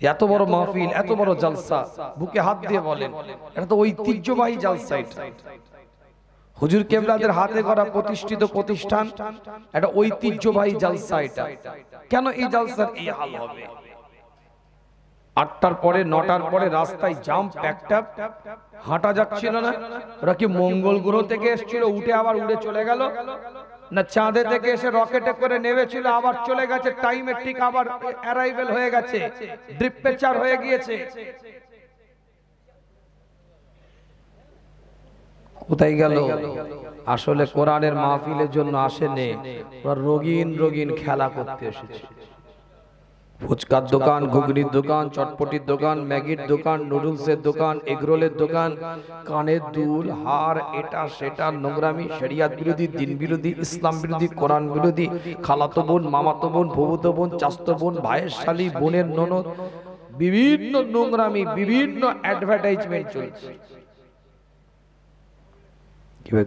এত বড় মাহফিল, এত বড় জালসা, বুকে হাত দিয়ে বলেন এটা তো ঐতিহ্যবাহী জালসা। এটা হুজুর কেবলাদের হাতে গড়া প্রতিষ্ঠিত প্রতিষ্ঠান, এটা ঐতিহ্যবাহী জালসা। এটা কেন এই জালসার এই হাল হবে? 8টার পরে 9টার পরে রাস্তায় জাম প্যাকট্যাপ, হাঁটা যাচ্ছিল না। ওরা কি মঙ্গল গ্রহ থেকে এসেছিল, উঠে আবার উড়ে চলে গেল? না চাঁদে থেকে এসে রকেটে করে নেমেছিল, আবার চলে গেছে টাইমে ঠিক আবার অ্যারাইভেল হয়ে গেছে, ডিসপ্যাচার হয়ে গিয়েছে? কোথায় গেল? আসলে কোরআনের মাহফিলের জন্য আসেনি, ওরা রঙিন রঙিন খেলা করতে এসেছে। ফুচকার দোকান, ঘুগনির দোকান, চটপটির দোকান, ম্যাগির দোকান, নুডলসের দোকান, এগরোলের দোকান, কানের দুল, হার, এটা সেটা, নোংরামি, শরিয়াত বিরোধী, দিন বিরোধী, ইসলাম বিরোধী, কোরআন বিরোধী, খালাতো বোন, মামাতো বোন, ফুফুতো বোন, চাচতো বোন, ভাইয়ের শালী, বোনের ননদ, বিভিন্ন নোংরামি, বিভিন্ন অ্যাডভার্টাইজমেন্ট চলছে।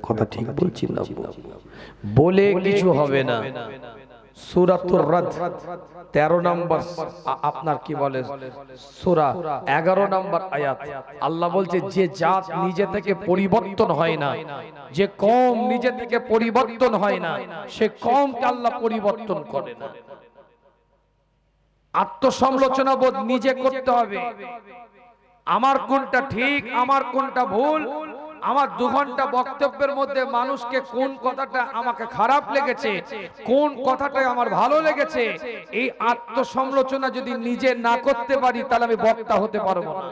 কথা ঠিক বলছি না? বলে কিছু হবে না। সূরাতুর রাদ 13 নম্বর, আপনার কি বলে সূরা 11 নম্বর আয়াত, আল্লাহ বলছে যে জাত নিজে থেকে পরিবর্তন হয় না, যে কওম নিজে থেকে পরিবর্তন হয় না, সে কওমকে আল্লাহ পরিবর্তন করে না। আত্মসমালোচনা বোধ নিজে করতে হবে। আমার কোনটা ঠিক, আমার কোনটা ভুল, আমার 2 ঘন্টা বক্তব্যের মধ্যে মানুষকে কোন কথাটা আমাকে খারাপ লেগেছে, কোন কথাটা আমার ভালো লেগেছে, এই আত্মসমালোচনা যদি নিজে না করতে পারি তাহলে আমি বক্তা হতে পারবো না।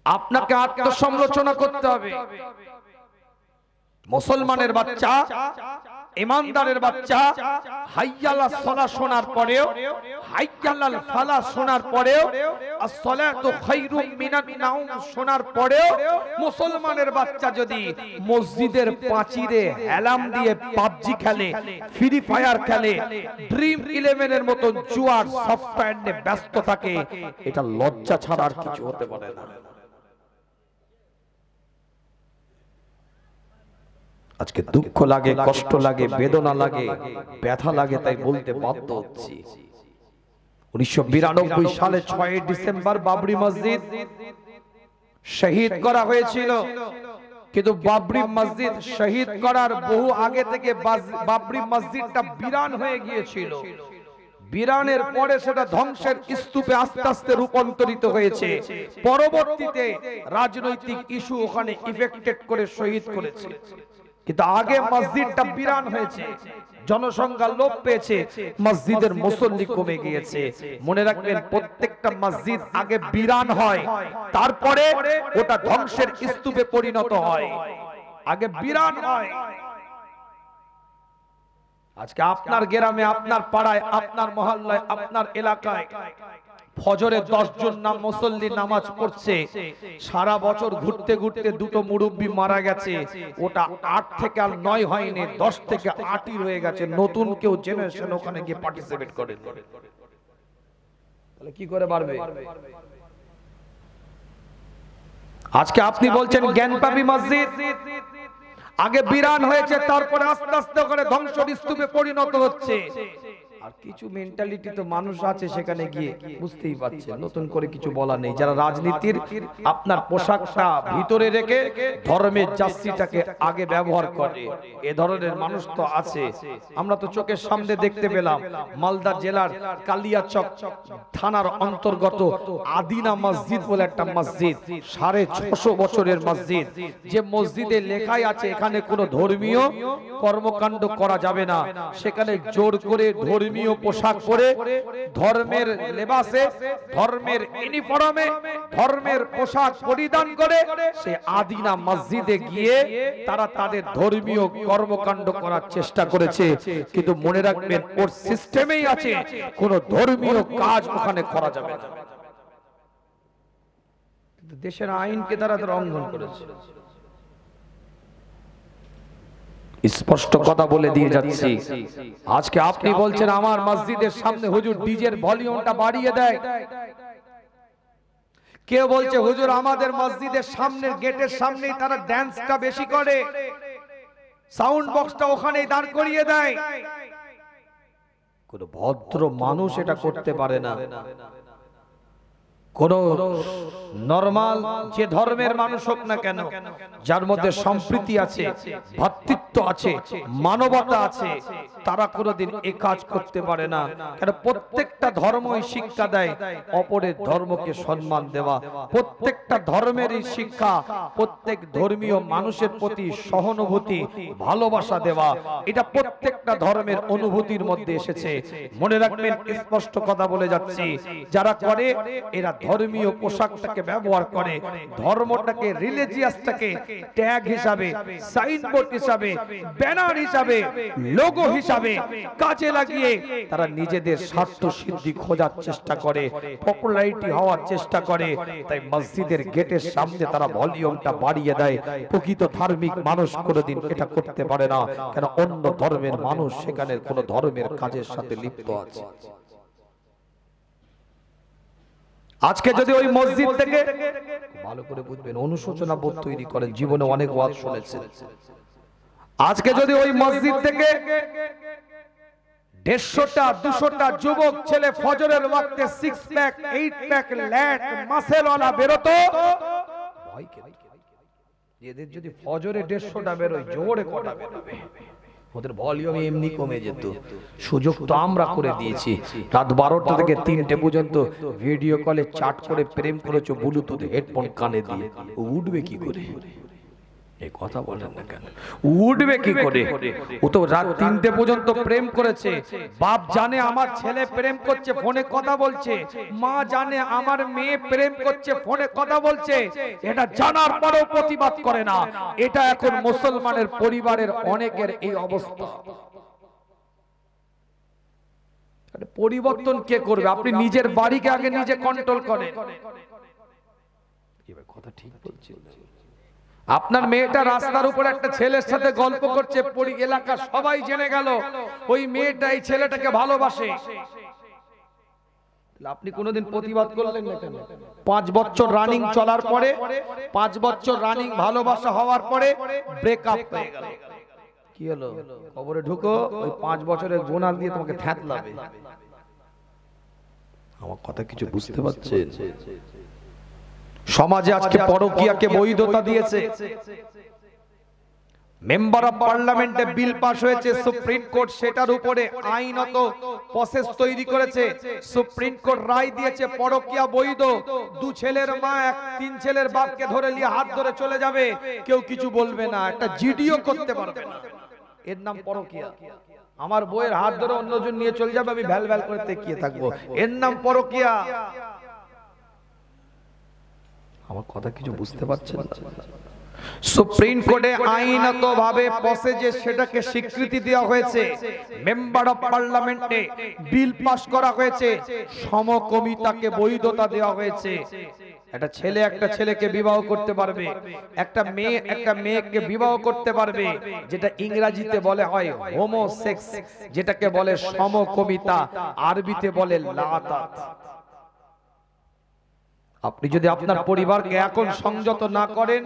আপনাকে আত্মসমালোচনা করতে হবে। মুসলমানের বাচ্চা, ইমানদারের বাচ্চা, হাইয়ালাস সালাহ শোনার পরেও, হাইয়ালাল ফালাহ শোনার পরেও, as-সালাতু খায়রুম মিনান নাওম শোনার পরেও মুসলমানের বাচ্চা যদি মসজিদের পাঁচিরে হেলাম দিয়ে পাবজি খেলে, ফ্রি ফায়ার খেলে, ড্রিম 11 এর মতো জুয়ার সফটওয়্যার নিয়ে ব্যস্ত থাকে, এটা লজ্জা ছাড়া আর কিছু হতে পারে না। আজকে দুঃখ লাগে, কষ্ট লাগে, বেদনা লাগে, ব্যথা লাগে, তাই বলতে বাধ্য হচ্ছি। 1992 সালে 6 ডিসেম্বর বাবরি মসজিদ শহীদ করা হয়েছিল, কিন্তু বাবরি মসজিদ শহীদ করার বহু আগে থেকে বাবরি মসজিদটা বিরান হয়ে গিয়েছিল। বিরানের পরে সেটা ধ্বংসের স্তূপে আস্তে আস্তে রূপান্তরিত হয়েছে। পরবর্তীতে রাজনৈতিক ইস্যু ওখানে ইফেক্টেড করে শহীদ করেছে, কিন্তু আগে মসজিদটা বিরান হয়েছে, জনসংখ্যা লোপ পেয়েছে, মসজিদের মুসল্লি কমে গিয়েছে। মনে রাখবেন, প্রত্যেকটা মসজিদ আগে বিরান হয়, তারপরে ওটা ধ্বংসের স্তূপে পরিণত হয়, আগে বিরান হয়। আজকে আপনার গ্রামে, আপনার পাড়ায়, আপনার মহল্লায়, আপনার এলাকায় ফজরে 10 জন মুসল্লি নামাজ পড়ছে, সারা বছর ঘুরতে ঘুরতে 2টো মুরব্বি মারা গেছে, ওটা 8 থেকে আর 9 হয়নি, 10 থেকে 8ই রয়ে গেছে। নতুন কেউ জেনারেশন ওখানে গিয়ে পার্টিসিপেট করে, তাহলে কি করে বাড়বে? আজকে আপনি বলছেন জ্ঞানপাপী মসজিদ আগে বিরান হয়েছে, তারপরে আস্তে আস্তে ওখানে ধ্বংসের স্তূপে পরিণত হচ্ছে। আর কিছু মেন্টালিটি তো মানুষ আছে সেখানে গিয়ে, বুঝতেই পারছে, নতুন করে কিছু বলা নেই, যারা রাজনীতির আপনার পোশাকটা ভিতরে রেখে ধর্মের জার্সিটাকে আগে ব্যবহার করে, এ ধরনের মানুষ তো আছে। আমরা তো চোখের সামনে দেখতে পেলাম, মালদা জেলার কালিয়াচক থানার অন্তর্গত আদিনা মসজিদ বলে একটা মসজিদ, 650 বছরের মসজিদ, যে মসজিদে লেখাই আছে এখানে কোনো ধর্মীয় কর্মকাণ্ড করা যাবে না, সেখানে জোর করে ধর্মীয় পোশাক পরে, ধর্মের লেবাসে, ধর্মের ইউনিফর্মে, ধর্মের পোশাক পরিধান করে সে আদিনা মসজিদে গিয়ে তারা তাদের ধর্মীয় কর্মকাণ্ড করার চেষ্টা করেছে। কিন্তু মনে রাখবেন, ওর সিস্টেমেই আছে কোনো ধর্মীয় কাজ ওখানে করা যাবে না। কিন্তু দেশের আইনকে তারা লঙ্ঘন করেছে। স্পষ্ট কথা বলে দিয়ে যাচ্ছি, আজকে আপনি বলছেন আমার মসজিদের সামনে হুজুর ডিজের ভলিউমটা বাড়িয়ে দেয়, কেউ বলছে হুজুর আমাদের মসজিদের সামনের গেটের সামনেই তারা ড্যান্সটা বেশি করে, সাউন্ড বক্সটা ওখানেই দাঁড় করিয়ে দেয়। কোনো ভদ্র মানুষ এটা করতে পারে না। কোন নরমাল যে ধর্মের মানুষ হোক না কেন, যার মধ্যে সম্প্রীতি আছে, ভ্রাতৃত্ব আছে, মানবতা আছে, তারা কোনোদিন এই কাজ করতে পারে না। কারণ প্রত্যেকটা ধর্মই শিক্ষা দেয় অপরের ধর্মকে সম্মান দেওয়া। প্রত্যেকটা ধর্মেরই শিক্ষা প্রত্যেক ধর্মীয় মানুষের প্রতি সহানুভূতি, ভালোবাসা দেওয়া। এটা প্রত্যেকটা ধর্মের অনুভূতির মধ্যে এসেছে। মনে রাখবেন, স্পষ্ট কথা বলে যাচ্ছি, যারা করে এরা ধর্মীয় পোশাকটাকে ব্যবহার করে, ধর্মটাকে, রিলিজিয়াসটাকে ট্যাগ হিসাবে, সাইনবোর্ড হিসাবে, ব্যানার হিসাবে, লোগো হিসাবে কাজে লাগিয়ে তারা নিজেদের স্বার্থ সিদ্ধি খোঁজার চেষ্টা করে, পপুলারিটি হওয়ার চেষ্টা করে। তাই মসজিদের গেটের সামনে তারা ভলিউমটা বাড়িয়ে দেয়। প্রকৃত ধার্মিক মানুষ কোনোদিন এটা করতে পারে না, কেন অন্য ধর্মের মানুষ সেখানে কোন ধর্মের কাজের সাথে লিপ্ত আছে। আজকে যদি ওই মসজিদ থেকে, ভালো করে বুঝবেন, অনুশোচনা বোধ তৈরি করেন, জীবনে অনেক ওয়াজ শুনেছেন, আজকে যদি ওই মসজিদ থেকে 150টা 200টা যুবক ছেলে ফজরের ওয়াক্তে 6 প্যাক 8 প্যাক ল্যাট মাসেলওয়ালা বেরোতো, ভয় কে? এদের যদি ফজরে 150টা বেরোয়, জোরে কটা বেরোবে? ওদের ভলিউম এমনি কমে যেত। সুযোগ তো আমরা করে দিয়েছি। রাত 12টা থেকে 3টে পর্যন্ত ভিডিও কলে চ্যাট করে প্রেম করেছো ব্লুটুথ হেডফোন কানে দিয়ে, উঠবে কি করে? এই কথা বলেন না কেন? উঠবে কি করে? ও তো রাত 3টে পর্যন্ত প্রেম করেছে। বাপ জানে আমার ছেলে প্রেম করছে, ফোনে কথা বলছে। মা জানে আমার মেয়ে প্রেম করছে, ফোনে কথা বলছে। এটা জানার পরেও প্রতিবাদ করে না। এটা এখন মুসলমানের পরিবারের অনেকের এই অবস্থা। পরিবর্তন কে করবে? আপনি নিজের বাড়িকে আগে নিজে কন্ট্রোল করেন। কথা ঠিক বলছেন। আপনার মেয়েটা রাস্তার উপর একটা ছেলের সাথে গল্প করছে, পরি এলাকা সবাই জেনে গেল ওই মেয়েটা এই ছেলেটাকে ভালোবাসে। আপনি কোনোদিন প্রতিবাদ করলেন না কেন? 5 বছর রানিং চলার পরে, 5 বছর রানিং ভালোবাসা হওয়ার পরে ব্রেকআপ হয়ে গেল। কি হলো? কবরে ঢুকো, ওই 5 বছরের গুনাহ দিয়ে তোমাকে থ্যাতলাবে। আমার কথা কিছু বুঝতে পারছেন? সমাজে আজকে পরকীয়াকে বৈধতা দিয়েছে। মেম্বার অফ পার্লামেন্টে বিল পাস হয়েছে, সুপ্রিম কোর্ট সেটার উপরে আইনত প্রসেস তৈরি করেছে। সুপ্রিম কোর্ট রায় দিয়েছে পরকীয়া বৈধ। 2 ছেলের মা 3 ছেলের বাপকে ধরে নিয়ে হাত ধরে চলে যাবে, কেউ কিছু বলবে না, একটা জিডিও করতে পারবে না। এর নাম পরকীয়া। আমার বউয়ের হাত ধরে অন্যজন নিয়ে চলে যাবে, আমি ভ্যাল ভ্যাল করে তাকিয়ে থাকবো, এর নাম পরকীয়া। আমার কথা কিছু বুঝতে পারছেন না? সুপ্রিম কোর্টে আইনত ভাবে প্রসেসে সেটাকে স্বীকৃতি দেওয়া হয়েছে। মেম্বার অফ পার্লামেন্টে বিল পাস করা হয়েছে, সমকামিতাকে বৈধতা দেওয়া হয়েছে। একটা ছেলে একটা ছেলেকে বিবাহ করতে পারবে, একটা মেয়ে একটা মেয়েকে বিবাহ করতে পারবে, যেটা ইংরেজিতে বলে হয় হোমোসেক্স, যেটাকে বলে সমকামিতা, আরবিতে বলে লাতাত। আপনি যদি আপনার পরিবারকে এখন সংযত না করেন,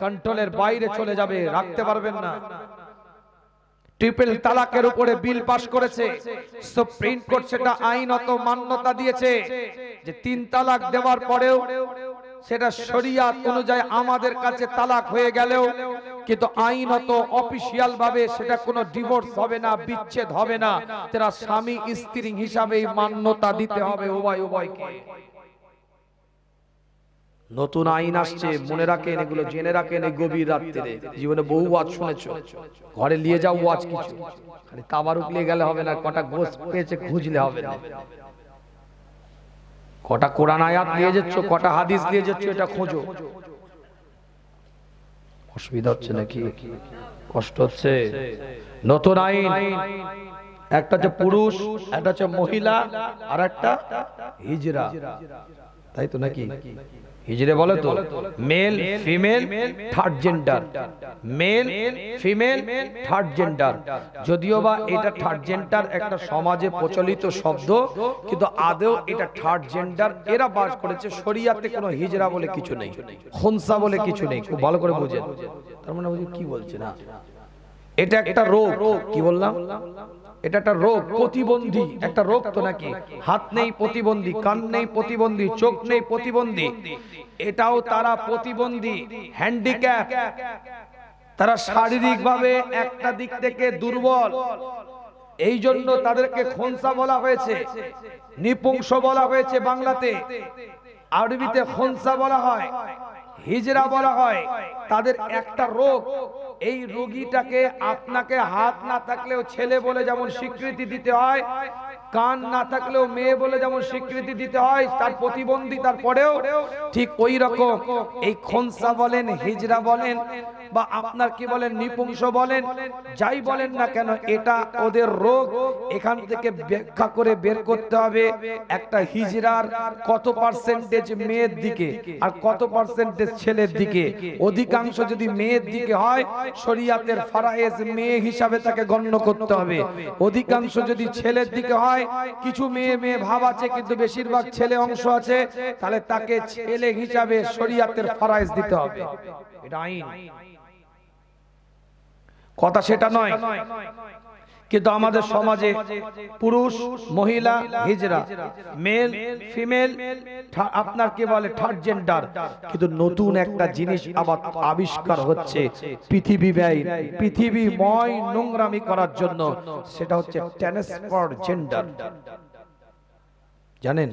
কন্ট্রোলের বাইরে চলে যাবে, রাখতে পারবেন না। ট্রিপল তালাকের উপরে বিল পাস করেছে, সুপ্রিম কোর্ট সেটা আইনত মান্যতা দিয়েছে যে 3 তালাক দেওয়ার পরেও সেটা শরিয়াত অনুযায়ী আমাদের কাছে তালাক হয়ে গেলেও কিন্তু আইনত অফিশিয়াল ভাবে সেটা কোনো ডিভোর্স হবে না, বিচ্ছেদ হবে না। তারা স্বামী স্ত্রী হিসাবেই মান্যতা দিতে হবে উভয়কে। নতুন আইন আসছে, মনে রাখেন, এগুলো জেনে রাখেন। এই গভীর রাত্রিতে জীবনে বহু ওয়াজ শুনেছো, ঘরে নিয়ে যাও ওয়াজ। কিছু খালি তাবারুক নিয়ে গেলে হবে না, কটা গোশ পেয়েছে খুঁজলে হবে না। কটা কোরআন আয়াত নিয়ে যাচ্ছ, কটা হাদিস নিয়ে যাচ্ছ, এটা খোঁজো। অসুবিধা হচ্ছে নাকি? কষ্ট হচ্ছে? নতুন আইন, একটা হচ্ছে পুরুষ, একটা হচ্ছে মহিলা, আর একটা হিজরা, তাই তো নাকি? হিজড়ে বলে তো male female third gender, male female third gender. যদিও বা এটা থার্ড জেন্ডার একটা সমাজে প্রচলিত শব্দ, কিন্তু আদৌ এটা থার্ড জেন্ডার এরা বাস করেছে। শরিয়াতে কোনো হিজড়া বলে কিছু নেই, খুনসা বলে কিছু নেই। খুব ভালো করে বুঝেন। তার মানে কি বলছে না, এটা একটা রোগ। কি বললাম? এটা একটা রোগ, প্রতিবন্ধী একটা রোগ তো নাকি? হাত নেই প্রতিবন্ধী, কান নেই প্রতিবন্ধী, চোখ নেই প্রতিবন্ধী, এটাও তারা প্রতিবন্ধী, হ্যান্ডিক্যাপ। তারা শারীরিকভাবে একটা দিক থেকে দুর্বল, এই জন্য তাদেরকে খোনসা বলা হয়েছে, নিপুংস বলা হয়েছে বাংলাতে, আরবিতে খোনসা বলা হয়, হিজরা বলা হয়। তাদের একটা রোগ, এই রোগীটাকে আপনাকে হাত না থাকলেও ছেলে বলে যেমন স্বীকৃতি দিতে হয়, কান না থাকলেও মেয়ে বলে যেমন স্বীকৃতি দিতে হয়, তার প্রতিবন্ধী তারপরেও ঠিক ওই রকম এই খোনসা বলেন, হিজরা বলেন, বা আপনার কি বলেন নিপুংস বলেন, যাই বলেন না কেন, এটা ওদের রোগ। এখান থেকে ব্যাখ্যা করে বের করতে হবে একটা হিজরার কত পার্সেন্টেজ মেয়ের দিকে আর কত পার্সেন্টেজ ছেলের দিকে। অধিকাংশ যদি মেয়ের দিকে হয়, শরীয়তের ফারায়েজ মেয়ে হিসাবে তাকে গণ্য করতে হবে। অধিকাংশ যদি ছেলের দিকে হয়, কিছু মেয়ে মেয়ে ভাব আছে কিন্তু বেশিরভাগ ছেলে অংশ আছে, তাহলে তাকে ছেলে হিসাবে শরীয়তের ফারায়েজ দিতে হবে। এটা আইন, কথা সেটা নয়। কিন্তু আমাদের সমাজে পুরুষ মহিলা হিজরা, মেল ফিমেল, আপনার কি বলে থার্ড জেন্ডার। কিন্তু নতুন একটা জিনিস আবার আবিষ্কার হচ্ছে পৃথিবীময় নোংরামি করার জন্য, সেটা হচ্ছে ট্রান্সফার জেন্ডার। জানেন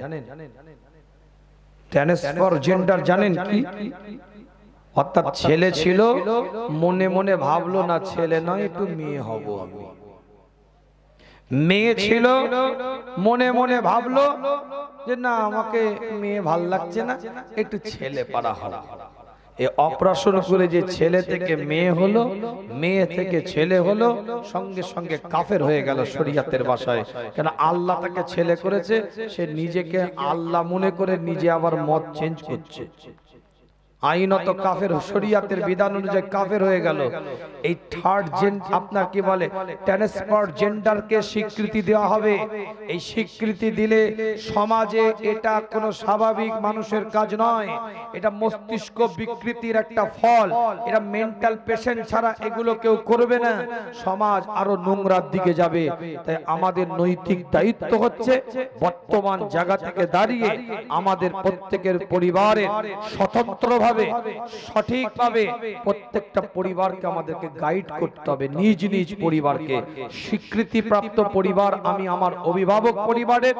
ট্রান্সফার জেন্ডার জানেন কি? অর্থাৎ ছেলে ছিল, মনে মনে ভাবলো না ছেলে নয় একটু মেয়ে হব আমি। মেয়ে ছিল, মনে মনে ভাবলো যে না আমাকে মেয়ে ভাল লাগছে না, একটু ছেলে পাড়া হলো। এই অপারেশন করে যে ছেলে থেকে মেয়ে হলো, মেয়ে থেকে ছেলে হলো, সঙ্গে সঙ্গে কাফের হয়ে গেল শরীয়তের ভাষায়। কেন? আল্লাহ তাকে ছেলে করেছে, সে নিজেকে আল্লাহ মনে করে নিজে আবার মত চেঞ্জ করছে। আইনত কাফের, শরীয়তের বিধান অনুযায়ী কাফের হয়ে গেল। এই থার্ড জেন্ডার আপনার কি বলে ট্রান্সফার জেন্ডারকে স্বীকৃতি দেওয়া হবে। এই স্বীকৃতি দিলে সমাজে এটা কোনো স্বাভাবিক মানুষের কাজ নয়, এটা মস্তিষ্ক বিকৃতির একটা ফল। এটা মেন্টাল পেশেন্ট ছাড়া এগুলো কেউ করবে না, সমাজ আরো নোংরার দিকে যাবে। তাই আমাদের নৈতিক দায়িত্ব হচ্ছে বর্তমান জায়গা থেকে দাঁড়িয়ে আমাদের প্রত্যেকের পরিবারের স্বতন্ত্রভাবে সঠিকভাবে প্রত্যেকটা পরিবারকে আমাদেরকে গাইড করতে হবে। নিজ নিজ পরিবারকে স্বীকৃতিপ্রাপ্ত পরিবার, আমি আমার অভিভাবক পরিবারের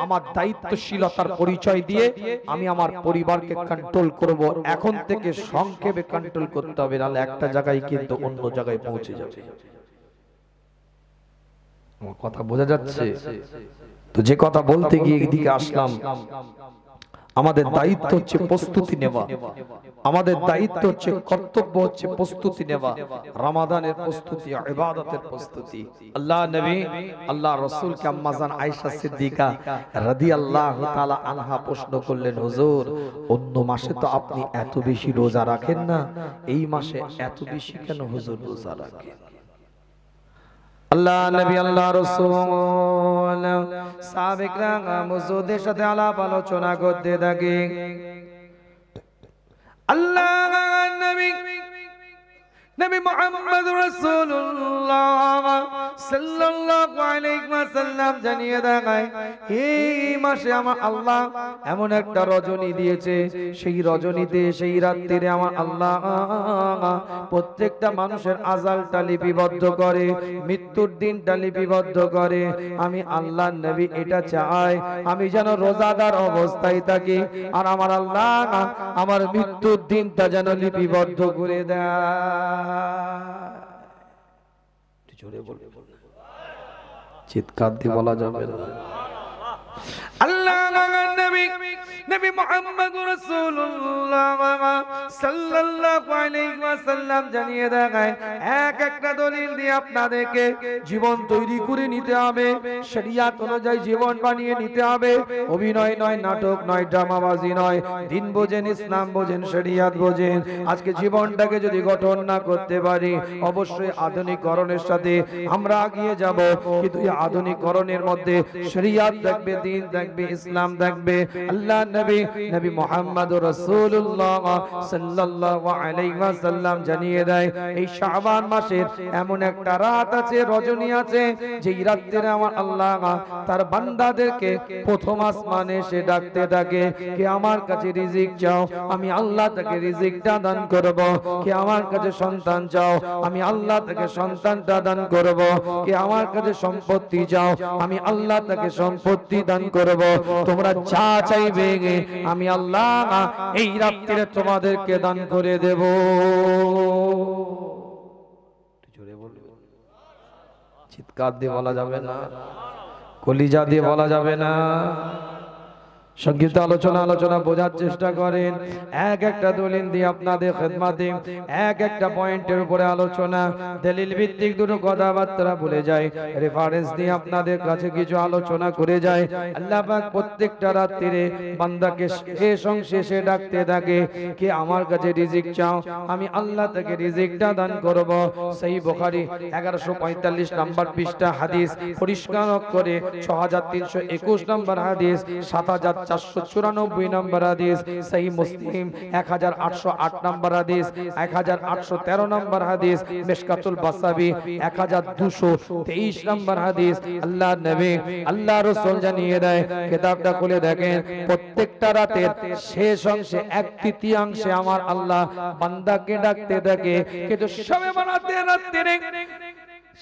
আমার দায়িত্বশীলতার পরিচয় দিয়ে আমি আমার পরিবারকে কন্ট্রোল করব। এখন থেকে সংক্ষেপে কন্ট্রোল করতে হবে, নাহলে একটা জায়গায় কিন্তু অন্য জায়গায় পৌঁছে যাবে। আমার কথা বোঝা যাচ্ছে তো? যে কথা বলতে গিয়ে এদিকে আসলাম, আমাদের দায়িত্ব হচ্ছে প্রস্তুতি নেওয়া, আমাদের দায়িত্ব হচ্ছে কর্তব্য হচ্ছে প্রস্তুতি নেওয়া। রমাদানের প্রস্তুতি, ইবাদতের প্রস্তুতি। আল্লাহ নবী আল্লাহ রাসূলকে আম্মা জান আয়েশা সিদ্দিকা রাদিয়াল্লাহু তাআলা আনহা প্রশ্ন করলেন, হুজুর অন্য মাসে তো আপনি এত বেশি রোজা রাখেন না, এই মাসে এত বেশি কেন হুজুর রোজা রাখেন? আল্লাহ নবী আল্লাহ রাসূল সাহাবায়ে মুজুদের সাথে আলাপ আলোচনা করতে থাকে। আল্লাহ নবী মুহাম্মদ রাসূলুল্লাহ সাল্লাল্লাহু আলাইহি ওয়াসাল্লাম জানিয়ে দেয়, এই মাসে আমার আল্লাহ এমন একটা রজনী দিয়েছে, সেই রজনীতে সেই রাত্রিরে আমার আল্লাহ প্রত্যেকটা মানুষের আজালটা লিপিবদ্ধ করে, মৃত্যুর দিনটা লিপিবদ্ধ করে। আমি আল্লাহ নবী এটা চাই আমি যেন রোজাদার অবস্থায় থাকি, আর আমার আল্লাহ আমার মৃত্যুর দিনটা যেন লিপিবদ্ধ করে দেয়। জোরে বলবে, চিৎকার দিয়ে বলা যাবে না। আল্লাহ নবী মুহাম্মদ রাসূলুল্লাহ সাল্লাল্লাহু আলাইহি ওয়াসাল্লাম জানিয়ে দেয়, এক একটা দলিল দিয়ে আপনাদেরকে জীবন তৈরি করে নিতে হবে, শরীয়ত অনুযায়ী জীবন বানিয়ে নিতে হবে। অভিনয় নয়, নাটক নয়, ড্রামাবাজি নয়। দিন বোঝেন, ইসলাম বোঝেন, শরীয়ত বোঝেন। আজকে জীবনটাকে যদি গঠন না করতে পারি, অবশ্যই আধুনিকরণের সাথে আমরা এগিয়ে যাব। কিন্তু এই আধুনিকরণের মধ্যে শরীয়ত থাকবে, দিন থাকবে, ইসলাম থাকবে। আল্লাহ নবী নবী মুহাম্মদুর রাসূলুল্লাহ সাল্লাল্লাহু আলাইহি ওয়াসাল্লাম জানিয়ে দেয় এই শাবান মাসের এমন একটা রাত আছে, রজনী আছে, যেই রাতে আমার আল্লাহ তার বান্দাদেরকে প্রথম আসমানে এসে ডাকতে থাকে, কে আমার কাছে রিজিক চাও, আমি আল্লাহ তাকে রিজিকটা দান করব। কে আমার কাছে সন্তান চাও, আমি আল্লাহ তাকে সন্তানটা দান করব। কে আমার কাছে সম্পত্তি চাও, আমি আল্লাহ তাকে সম্পত্তি দান করব। তোমরা যা চাইবে আমি আল্লাহ এই রাত্রিরে তোমাদেরকে দান করে দেব। জোরে বলবে, চিৎকার দিয়ে বলা যাবে না, কলিজা দিয়ে বলা যাবে না। সংক্ষিপ্ত আলোচনা বোঝার চেষ্টা করেন। এক একটা দলিল দিয়ে আপনাদের খেদমতে এক একটা পয়েন্টের উপরে আলোচনা, দলিল ভিত্তিক দুটো কথাবার্তা বলে যায়, রেফারেন্স দিয়ে আপনাদের কাছে কিছু আলোচনা করে যায়। আল্লাহ পাক প্রত্যেকটা রাত্রিরে বান্দাকে শেষ শেষে ডাকতে থাকে, কে আমার কাছে রিজিক চাও, আমি আল্লাহ তাকে রিজিকটা দান করব। সহিহ বুখারী 1145 নম্বর পৃষ্ঠা হাদিস, পরিষ্কার করে 6321 নম্বর হাদিস, 7494 নম্বর হাদিস, সহিহ মুসলিম 1808 নম্বর হাদিস, 1813 নম্বর হাদিস, মিশকাতুল বাসাবি 1223 নম্বর হাদিস। আল্লাহ নবী আল্লাহ রাসূল জানিয়ে দেয়, কিতাবটা খুলে দেখেন, প্রত্যেকটা রাতের শেষ অংশে 1/3 আমার আল্লাহ বান্দাকে ডাকতে থাকে। কিন্তু শবে বরাতের রাত্রে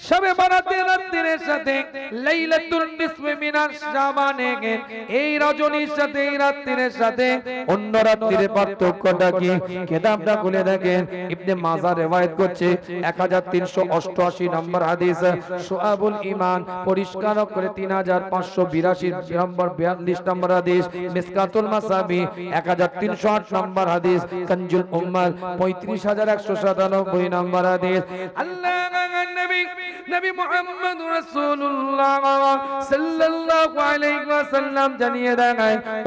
শবে বরাতের রাত্রির সাথে লাইলাতুল নিসফে মিনাশ শাবানে এই রজনীর সাথে এই রাত্রির সাথে অন্য রাত্রির পার্থক্যটা কি? কিতাবটা খুলে দেখেন, ইবনে মাজাহ রওয়ায়াত করছে 1388 নম্বর হাদিস, শুআবুল ঈমান পরিষ্কার করে 3582 নম্বর 42 নম্বর হাদিস, মিশকাতুল মাসাবি 1308 নম্বর হাদিস, কানজুল উম্মাল 35197 নম্বর হাদিস। আল্লাহ নবী নবী মুহাম্মদ রাসূলুল্লাহ সাল্লাল্লাহু আলাইহি ওয়াসাল্লাম জানিয়ে দেন,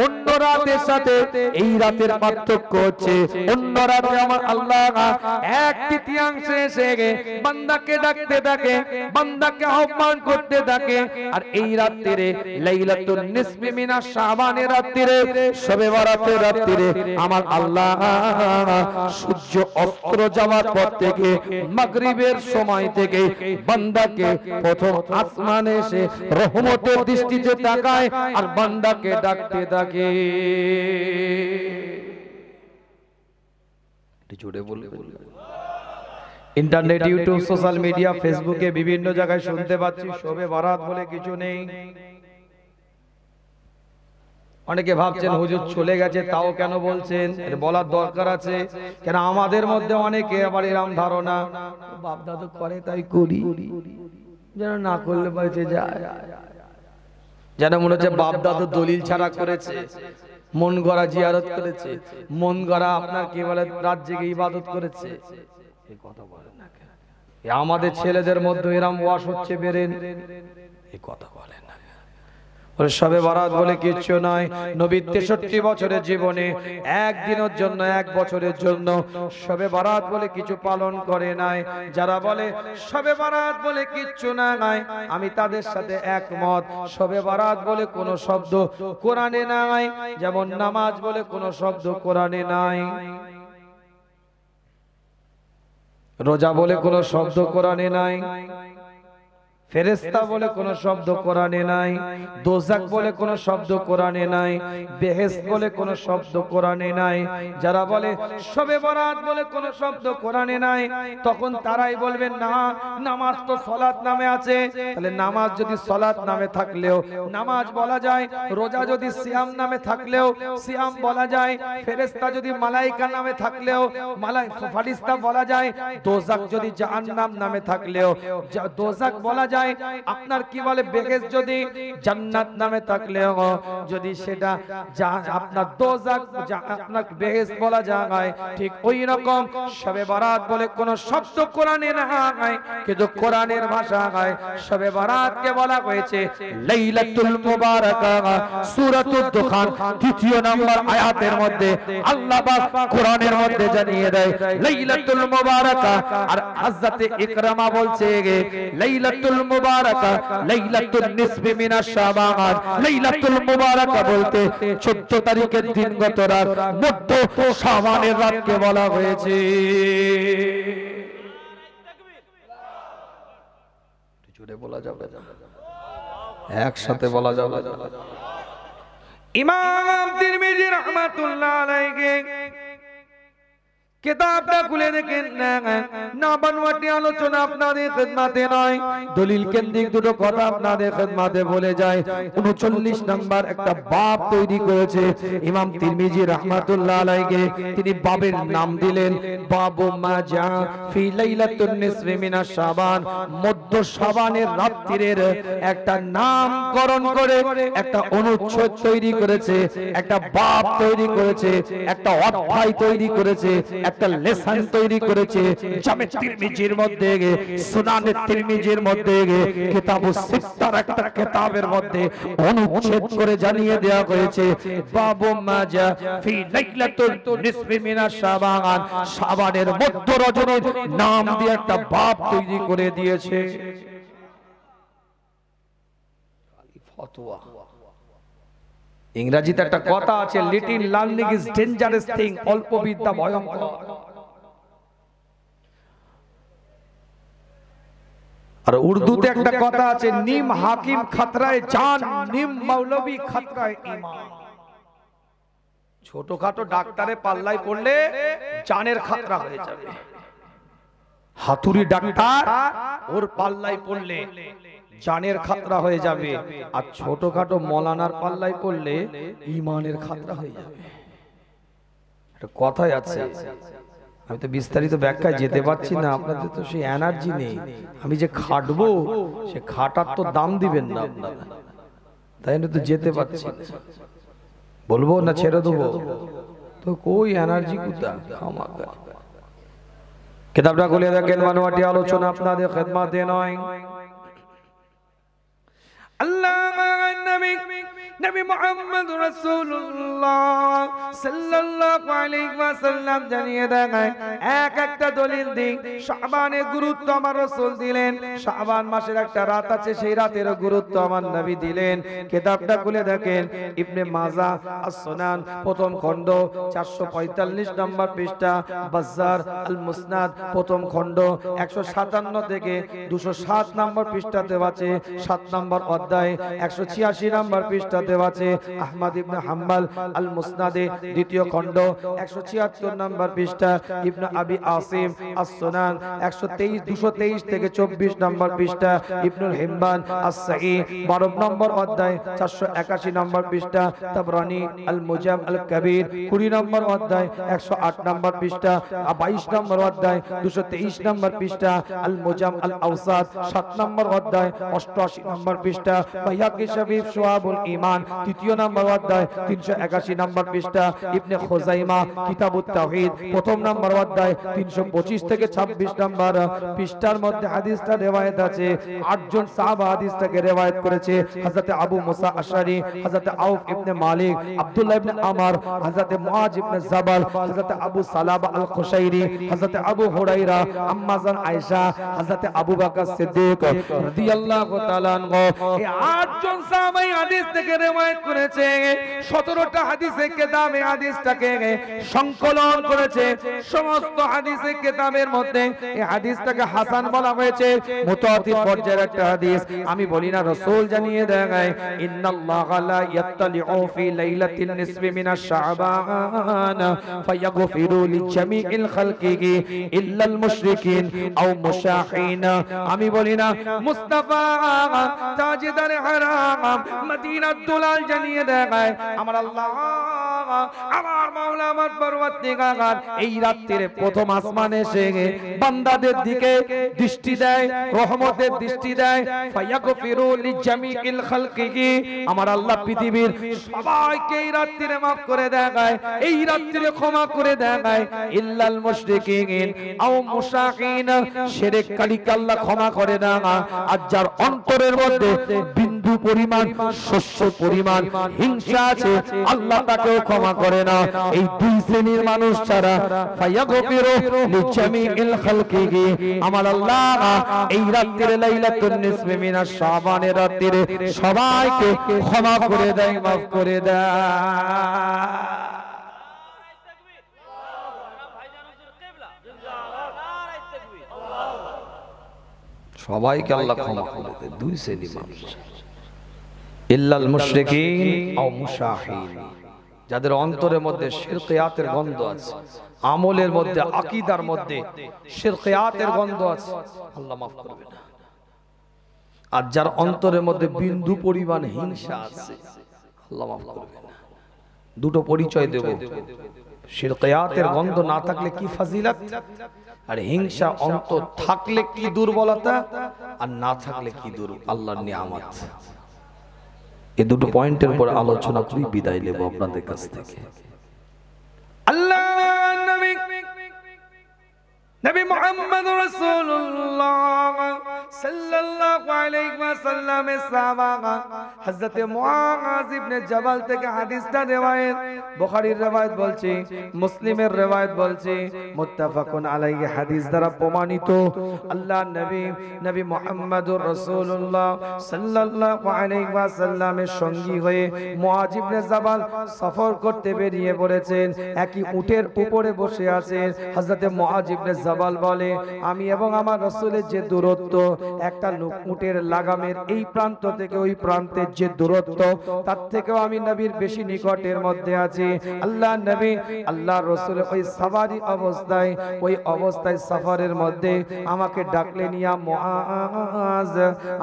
অন্য রাতের সাথে এই রাতের পার্থক্য হচ্ছে, অন্য রাতে আমার আল্লাহ 1/3 এসে বান্দাকে ডাকতে থাকে, বান্দাকে আহ্বান করতে থাকে। আর এই রাত্রিরে লাইলাতুন নিসফি মিনাশ শাবানের রাত্রিরে, শবে বরাতের রাত্রিরে আমার আল্লাহ সূর্য অস্ত যাওয়ার পর থেকে মাগরিবের সময় থেকে বান্দাকে প্রথম আসমানে এসে রহমতের দৃষ্টিতে তাকায় আর বান্দাকে ডাকতে থাকে। জোরে বলে ইন্টারনেট, ইউটিউব, সোশ্যাল মিডিয়া, ফেসবুকে বিভিন্ন জায়গায় শুনতে পাচ্ছি শবে বরাত বলে কিছু নেই। অনেকে ভাবছেন হুজুর চলে গেছে তাও কেন বলছেন, এর বলার দরকার আছে। কেন আমাদের মধ্যে অনেকে আবার এরকম ধারণা, বাপ দাদু করে তাই করি, যেন না করলে বেঁচে যায়, যেন মনে হচ্ছে বাপ দাদু দলিল ছাড়া করেছে, মন গড়া জিয়ারত করেছে, মন গড়া আপনার কি বলে রাত জেগে ইবাদত করেছে। এই কথা বলেন না কেন? আমাদের ছেলেদের মধ্যে এরকম ওয়াশ হচ্ছে বেরেন, এই কথা বলেন না। শবে বরাত বলে কিচ্ছু নয়। নবীর 63 বছরের জীবনে একদিনের জন্য, এক বছরের জন্য শবে বরাত বলে কিছু পালন করে নাই। যারা বলে শবে বরাত বলে কিচ্ছু নাই, আমি তাদের সাথে একমত। শবে বরাত বলে কোনো শব্দ কোরআনে নাই, যেমন নামাজ বলে কোনো শব্দ কোরআনে নাই, রোজা বলে কোনো শব্দ কোরআনে নাই, ফেরেশতা বলে কোনো শব্দ কোরআনে নাই, দোজাক বলে কোনো শব্দ কোরআনে নাই, বেহেশত বলে কোনো শব্দ কোরআনে নাই। যারা বলে শবে বরাত বলে কোনো শব্দ কোরআনে নাই, তখন তারাই বলবেন না, নামাজ তো সালাত নামে আছে। তাহলে নামাজ যদি সালাত নামে থাকলেও নামাজ বলা যায়, রোজা যদি সিয়াম নামে থাকলেও সিয়াম বলা যায়, ফেরেশতা যদি মালাইকা নামে থাকলেও ফারিস্তা বলা যায়, দোজাক যদি জাহান্নাম নামে থাকলেও দোজাক বলা যায়, আপনার কি বলে বেহেশত যদি জান্নাত নামে থাকলেও যদি সেটা আপনার দোজাক আপনার বেহেশত বলা যায়। ঠিক ওই রকম শবে বরাত বলে কোন শব্দ কোরআনে নাই, কিন্তু কোরআনের ভাষায় শবে বরাতকে বলা হয়েছে লাইলাতুল মুবারাকা। সূরাতুদ দুখান 3 নম্বর আয়াতের মধ্যে আল্লাহ পাক কোরআনের মধ্যে জানিয়ে দেয় লাইলাতুল মুবারাকা। আর হযরত ইকরামা বলছে লাইলাতুল মুবারাকা লাইলাতুন নিসফি মিনাশ শাবান। লাইলাতুল মুবারাকা বলতে 14 তারিখের দিনগত রাত, মধ্য শাবানের রাতকে বলা হয়েছে। জোরে বলা যাবে না, একসাথে বলা যাবে না। ইমাম তিরমিজি রাহমাতুল্লাহ আলাইহি কিতাবটা খুলে দেখেন না, বানোয়াটি আলোচনা আপনাদের খিদমতে নয়, দলিল কেন্দ্রিক দুটো কথা আপনাদের খিদমতে বলে যায়। 39 নম্বর একটা বাব তৈরি করেছে ইমাম তিরমিজি রাহমাতুল্লাহ আলাইহি। তিনি বাবের নাম দিলেন বাবু মা জা ফি লাইলাতুন নিসফি মিনাশ শাবান। মধ্য শাবানের রাত্রির একটা নামকরণ করে একটা অনুচ্ছেদ তৈরি করেছে, একটা বাব তৈরি করেছে, একটা অধ্যায় তৈরি করেছে, একটা লেসন তৈরি করেছে। জামে তিরমিজির মধ্যে, সুনানে তিরমিজির মধ্যে, কিতাবুস সিত্তার একটা কিতাবের মধ্যে অনুচ্ছেদ করে জানিয়ে দেওয়া হয়েছে বাবু মাজা ফি লাইলাতুন নিসফি মিনাশ শাবান। শাবানের মধ্য রজনীর নাম দিয়ে একটা বাব তৈরি করে দিয়েছে। ফতোয়া ইংরেজিতে একটা কথা আছে, little learning is dangerous thing, অল্প বিদ্যা ভয়ঙ্কর। আর উর্দুতে একটা কথা আছে, নিম হাকিম খতরায় জান, নিম মৌলবী খতরায় ঈমান। ছোটখাটো ডাক্তারে পাল্লায় পড়লে জানের খতরা হয়ে যাবে, হাতুড়ি ডাক্তার ওর পাল্লায় পড়লে জানের খাতরা হয়ে যাবে, আর ছোটখাটো মৌলানার পাল্লায় পড়লে ঈমানের খাতরা হয়ে যাবে। একটা কথাই আছে, আমি তো বিস্তারিত ব্যাখ্যায় যেতে পারছি না, আপনাদের তো সেই এনার্জি নেই। আমি যে খাটবো সে খাটার তো দাম দিবেন না আপনারা, তাই না? তো যেতে পারছি না, বলবো না ছেড়ে দেবো, তো কই এনার্জি কোথা? খামাখা কিতাবটা খুলে দেখেন, বানোয়াটি আলোচনা আপনাদের খিদমতে নয়। নবী মুহাম্মদ রাসূলুল্লাহ সাল্লাল্লাহু আলাইহি ওয়াসাল্লাম জানিয়ে দেন, এক একটা দলিল দিক শাবানের গুরুত্ব আমার রাসূল দিলেন। শাবান মাসের একটা রাত আছে, সেই রাতের গুরুত্ব আমার নবী দিলেন। কিতাবটা খুলে দেখেন, ইবনে মাজাহ আস-সুনান প্রথম খণ্ড 445 নম্বর পৃষ্ঠা, বাজ্জার আল মুসনাদ প্রথম খণ্ড 157 থেকে 207 নম্বর পৃষ্ঠাতে আছে, 7 নম্বর অধ্যায় 186 নম্বর পৃষ্ঠাতে আছে। আহমদ ইবনে হাম্বল আল মুসনাদে দ্বিতীয় খণ্ড 176 নম্বর পৃষ্ঠা, ইবনে আবি আসিম আস-সুনান 223 থেকে 24 নম্বর পৃষ্ঠা, ইবনুল হিব্বান আস-সাহি 12 নম্বর অধ্যায় 481 নম্বর পৃষ্ঠা, তাবরানী আল মুজাম আল কবির 20 নম্বর অধ্যায় 108 নম্বর পৃষ্ঠা, 22 নম্বর অধ্যায় 223 নম্বর পৃষ্ঠা, আল মুজাম আল আওসাদ 7 নম্বর অধ্যায় 88 নম্বর পৃষ্ঠা, বাইহাকি শরীফ শুআবুল ঈমান তৃতীয় নম্বর অধ্যায় 381 নম্বর পৃষ্ঠা, ইবনে খুজাইমা কিতাবুত তাওহীদ প্রথম নম্বর অধ্যায় 325 থেকে 26 নম্বর পৃষ্ঠার মধ্যে হাদিসটা রওয়ায়াত আছে। 8 জন সাহাবা হাদিসটাকে রওয়ায়াত করেছে, হযরত আবু মুসা আশআরী, হযরত আউফ ইবনে মালিক, আব্দুল্লাহ ইবনে আমর, হযরত মুআজ ইবনে জাবাল, হযরত আবু সালাবা আল খুশাইরি, হযরত আবু হুরায়রা, আম্মা জান আয়েশা, হযরত আবু বকর সিদ্দিক রাদিয়াল্লাহু তাআলা আনহু। এই 8 জন সাহাবা হাদিস থেকে রওয়ায়াত করেছে। 17টা হাদিসে কিতাবে হাদিসটাকে সংকলন করেছে। সমস্ত হাদিসে কিতাবের মধ্যে এই হাদিসটাকে হাসান বলা হয়েছে, মুতাওয়াতির পর্যায়ের একটা হাদিস। আমি বলি না, রাসূল জানিয়ে দেয়, ইন্নাল্লাহা লা ইয়াত্তালিউ ফি লাইলাতিন নিসফি মিনাশ শাবান ফায়াগফিরু লিজামিইল খালকিহি ইল্লাল মুশরিকিন আও মুশাহিন। আমি বলি না, মুস্তাফা তাজদার হারাম মদিনার দুলাল জানিয়ে দেয়, আমার আল্লাহ, আমার মাওলা, আমার পরওয়ারদিগার এই রাত্রির প্রথম আসমানে এসে বান্দাদের দিকে দৃষ্টি দেয়, রহমতের দৃষ্টি দেয়। ফায়াগফিরু লিজামিইল খালকিহি, আমার আল্লাহ পৃথিবীর সবাইকে এই রাত্রিরে maaf করে দেয়, এই রাত্রিরে ক্ষমা করে দেয়, ইল্লাল মুশরিকিন আও মুশাহিন, শিরককারীকে আল্লাহ ক্ষমা করে না। আর যার অন্তরের মধ্যে বিন্দু বিন্দু পরিমাণ শস্য পরিমাণ হিংসা আছে, আল্লাহ তাকেও ক্ষমা করে না। এই দুই শ্রেণীর মানুষ ছাড়া ফায়াগফিরু লিজামিল খালকিহি, আমার আল্লাহ এই রাত্রির লাইলাতুন নিসফি মিনাশ শাবানের রাত্রিরে সবাইকে ক্ষমা করে দেয়, মাফ করে দেয়। সবাইকে আল্লাহ ক্ষমা করে দেয়। দুই শ্রেণীর মানুষ, ইল্লাল মুশরিকিন আও মুশাহিন, যাদের অন্তরের মধ্যে শিরকিয়াতের গন্ধ আছে, আমলের মধ্যে আকীদার মধ্যে শিরকিয়াতের গন্ধ আছে, আল্লাহ মাফ করবে না। আর যার অন্তরের মধ্যে বিন্দু পরিমাণ হিংসা আছে, আল্লাহ মাফ করবে না। দুটো পরিচয় দেব, শিরকিয়াতের গন্ধ না থাকলে কি ফজিলত, আর হিংসা অন্তর থাকলে কি দুর্বলতা, আর না থাকলে কি আল্লাহর নিয়ামত। এই দুটো পয়েন্টের উপর আলোচনা করে বিদায় নেব আপনাদের কাছ থেকে। আল্লাহ নবী মুহাম্মদ রাসূলুল্লাহ সাল্লাল্লাহু আলাইহি ওয়াসাল্লামের সাহাবা হযরত মুআজ ইবনে জাবাল থেকে হাদিসটা riwayat, বুখারীর riwayat বলছে, মুসলিমের riwayat বলছে, মুত্তাফাকুন আলাইহি হাদিস দ্বারা প্রমাণিত। আল্লাহ নবী মুহাম্মদুর রাসূলুল্লাহ সাল্লাল্লাহু আলাইহি ওয়াসাল্লামের সঙ্গী হয়ে মুআজ ইবনে জাবাল সফর করতে বেরিয়ে পড়েছেন। একই উটের উপরে বসে আছেন। হযরত মুআজ ইবনে জাবাল বলে, আমি এবং আমার রাসূলের যে দূরত্ব, একটা উটের লাগামের এই প্রান্ত থেকে ওই প্রান্তের যে দূরত্ব, তার থেকেও আমি নবীর বেশি নিকটের মধ্যে আছি। আল্লাহ নবী আল্লাহ রাসূল ওই সাওয়ারি অবস্থায়, ওই অবস্থায় সফরের মধ্যে আমাকে ডাকলেন, ইয়া মুআজ।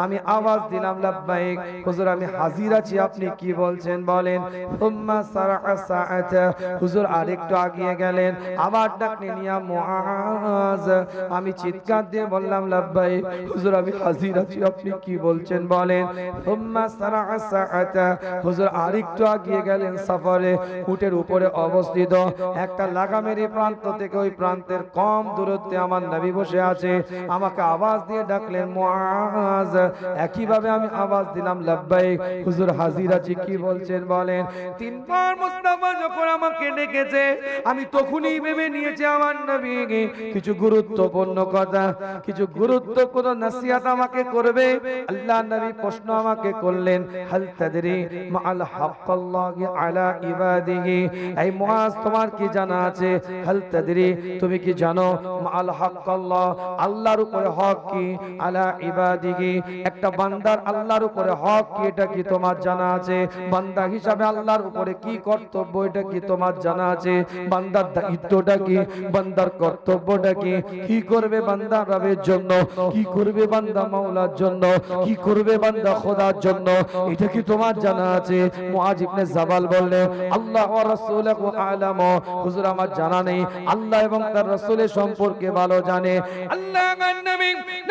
আমি আওয়াজ দিলাম, লাব্বাইক হুজুর, আমি হাজির আছি, আপনি কি বলছেন বলেন। সুম্মা সারাআ সাআতা, হুজুর আরেকটু আগিয়ে গেলেন, আবার ডাকলেন, ইয়া মুআজ। আমি চিৎকার দিয়ে বললাম, লাব্বাইক হুজুর, আমি হাজির আছি, আপনি কি বলছেন বলেন। সুম্মা সারাআ সাআতা, হুজুর আরেকটু আগিয়ে গেলেন সফরে, উটের উপরে অবস্থিত একটা লাগামের প্রান্ত থেকে ওই প্রান্তের কম দূরত্বে আমার নবী বসে আছে। আমাকে আওয়াজ দিয়ে ডাকলেন, মুআজ। একইভাবে আমি আওয়াজ দিলাম, লাব্বাইক হুজুর, হাজির আছি, কি বলছেন বলেন। তিনবার মুস্তাফা যখন আমাকে ডেকেছে, আমি তখনই ভেবে নিয়েছি আমার নবী কিছু গুরুত্বপূর্ণ কথা, কিছু গুরুত্বপূর্ণ নসিহত আমাকে করবে। আল্লাহ নবী প্রশ্ন আমাকে করলেন, হাল তাদরি মাআল হাক্কাল্লাহি আলা ইবাদিহি, এই মুআজ তোমার কি জানা আছে, হাল তাদরি তুমি কি জানো, মাআল হাক্কাল্লাহ আল্লাহর উপরে হক কি, আলা ইবাদিহি একটা বান্দার আল্লাহর উপরে হক কি, এটা কি তোমার জানা আছে। বান্দা হিসাবে আল্লাহর উপরে কি কর্তব্য, এটা কি তোমার জানা আছে। বান্দার দায়িত্বটা কি, বান্দার কর্তব্যটা কি, কি করবে বান্দা রবের জন্য, কি করবে বান্দা মাওলার জন্য, কি করবে বান্দা খোদার জন্য, এটা কি তোমার জানা আছে। মুআজ ইবনে জাবাল বললেন, আল্লাহ ওয়া রাসূলুহু আ'লাম, হুজুর আমার জানা নেই, আল্লাহ এবং তার রাসূলের সম্পর্কে ভালো জানে। আল্লাহ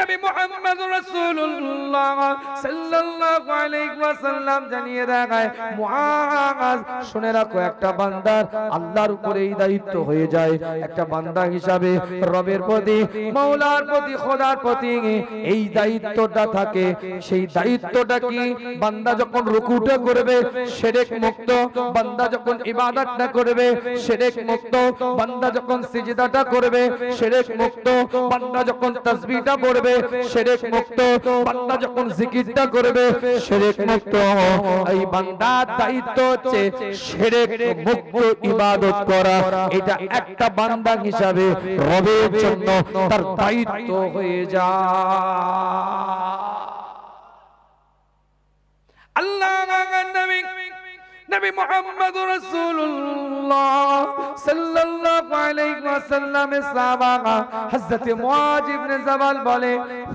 নবী মুহাম্মদ রাসূলুল্লাহ সাল্লাল্লাহু আলাইহি ওয়াসাল্লাম জানিয়ে দেয়, মুআজ শুনে রাখো, একটা বান্দার আল্লাহর উপরে এই দায়িত্ব হয়ে যায়, একটা বান্দা হিসাবে রবের প্রতি, মাওলার প্রতি, খোদার প্রতি এই দায়িত্বটা থাকে। সেই দায়িত্বটা কি, বান্দা যখন রুকুটা করবে শিরক মুক্ত, বান্দা যখন ইবাদতটা করবে শিরক মুক্ত, বান্দা যখন সিজদাটা করবে শিরক মুক্ত, বান্দা যখন তাসবিহটা পড়বে শিরক মুক্ত, বান্দা যখন জিকিরটা করবে শিরক মুক্ত। এই বান্দার দায়িত্ব হচ্ছে শিরক মুক্ত ইবাদত করা। এটা একটা বান্দা হিসাবে রবের জন্য তার দায়িত্ব হয়ে যায়। আল্লাহ নবী মুহাম্মদ রাসূলুল্লাহ সাল্লাল্লাহু আলাইহি ওয়াসাল্লামের সাহাবা হযরত মুআজ ইবনে জাবাল বলে,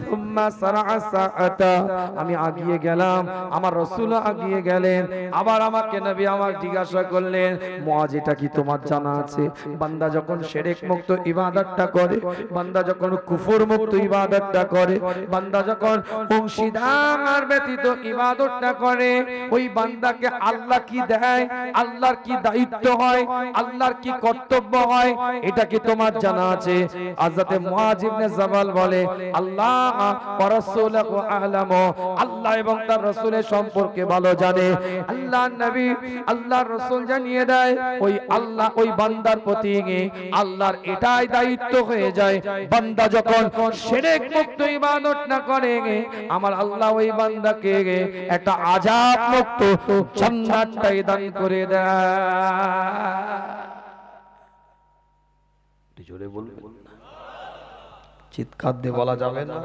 সুম্মা সারাআ সাআতা, আমি আগিয়ে গেলাম, আমার রাসূল আগিয়ে গেলেন। আবার আমাকে নবী আমার জিজ্ঞাসা করলেন, মুআজ এটা কি তোমার জানা আছে, বান্দা যখন শিরক মুক্ত ইবাদতটা করে, বান্দা যখন কুফর মুক্ত ইবাদতটা করে, বান্দা যখন অংশীদার ব্যতীত ইবাদতটা করে, ওই বান্দাকে আল্লাহ কি দেয়, আল্লাহর কি দায়িত্ব হয়, আল্লাহর কি কর্তব্য হয়, এটা কি তোমার জানা আছে? হযরত মুআয ইবনে জাবাল বলে, আল্লাহ ওয়া রাসূলুহু আ'লামু, আল্লাহ এবং তার রাসূলের সম্পর্কে ভালো জানে। আল্লাহর নবী আল্লাহর রাসূল জানিয়ে দেয়, ওই আল্লাহ ওই বান্দার প্রতি আল্লাহর এটাই দায়িত্ব হয়ে যায়, বান্দা যখন শিরক মুক্ত ইবাদত না করে, আমার আল্লাহ ওই বান্দাকে একটা আযাব মুক্ত জান্নাতটাই দান করে দেয়। জোরে বলবেন, চিৎকার দিয়ে বলা যাবে না।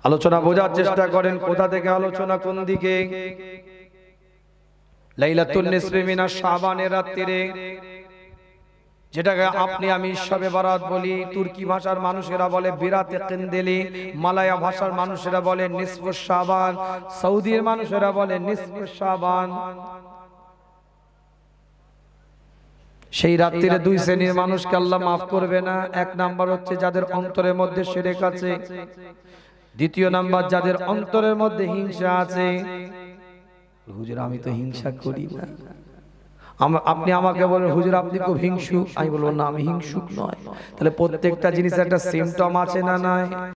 আলোচনা বোঝার চেষ্টা করেন, কোথা থেকে আলোচনা, কোন দিকে। লাইলাতুন নিসফি মিনাশ শাবানের রাত্রিরে, যেটাকে আপনি আমি শবে বরাত বলি, তুর্কি ভাষার মানুষেরা বলে বিরাতে কিন্দেলি, মালায়া ভাষার মানুষেরা বলে নিসফুশ শাবান, সৌদির মানুষেরা বলে নিসফুশ শাবান। সেই রাত্রিরে দুই শ্রেণীর মানুষকে আল্লাহ মাফ করবে না। এক নাম্বার হচ্ছে যাদের অন্তরের মধ্যে শিরক আছে, দ্বিতীয় নাম্বার যাদের অন্তরের মধ্যে হিংসা আছে। হুজুর আমি তো হিংসা করি না। আপনি আমাকে বলেন হুজুর আপনি খুব হিংসুক, আমি বলবো না আমি হিংসুক নয়। তাহলে প্রত্যেকটা জিনিসের একটা সিম্পটম আছে না নাই?